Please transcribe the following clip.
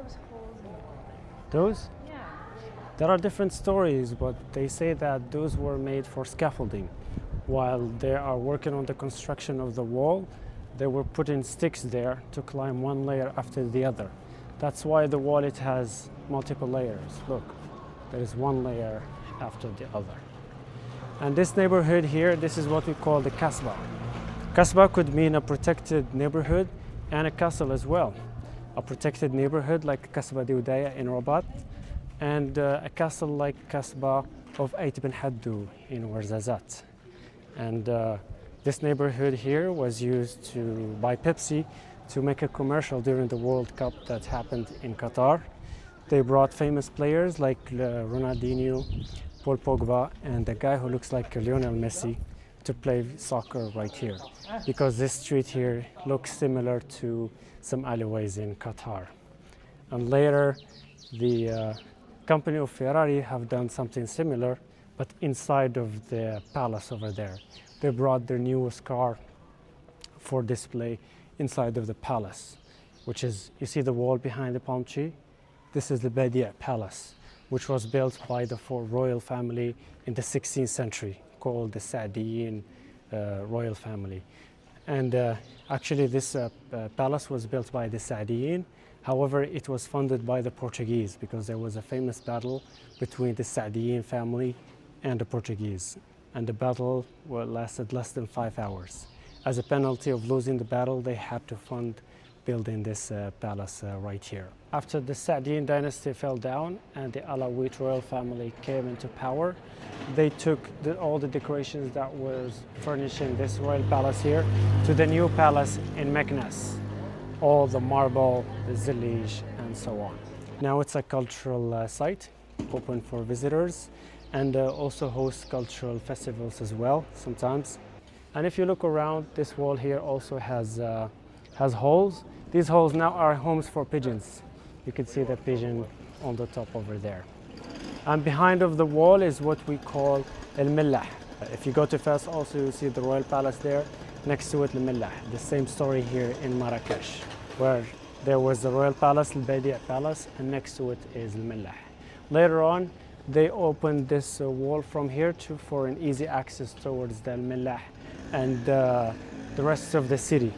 those holes in the wall? Those? Yeah. There are different stories, but they say that those were made for scaffolding. While they are working on the construction of the wall, they were putting sticks there to climb one layer after the other. That's why the wall, it has multiple layers. Look, there is one layer after the other. And this neighborhood here, this is what we call the Kasbah. Kasbah could mean a protected neighborhood and a castle as well. A protected neighborhood like Kasbah di Udaya in Rabat, and a castle like Kasbah of Ait bin Haddu in Ouarzazate. And this neighborhood here was used by Pepsi to make a commercial during the World Cup that happened in Qatar. They brought famous players like Ronaldinho, Paul Pogba, and the guy who looks like Lionel Messi to play soccer right here, because this street here looks similar to some alleyways in Qatar. And later, the company of Ferrari have done something similar, but inside of the palace over there. They brought their newest car for display inside of the palace, which is, you see the wall behind the palm tree? This is the Badia Palace, which was built by the royal family in the 16th century, called the Saadiyin royal family. And actually this palace was built by the Saadiyin. However, it was funded by the Portuguese because there was a famous battle between the Saadiyin family and the Portuguese. And the battle lasted less than 5 hours. As a penalty of losing the battle, they had to fund building this palace right here. After the Saadiyin dynasty fell down and the Alawite royal family came into power, they took all the decorations that was furnishing this royal palace here to the new palace in Meknes. All the marble, the zillij, and so on. Now it's a cultural site, open for visitors, and also hosts cultural festivals as well sometimes. And if you look around, this wall here also has holes. These holes now are homes for pigeons. You can see the pigeon on the top over there. And behind of the wall is what we call El Millah. If you go to Fes also, you see the royal palace there. Next to it, El Millah. The same story here in Marrakech, where there was the royal palace, El Badia Palace, and next to it is El Millah. Later on, they opened this wall from here for an easy access towards the El Millah and the rest of the city.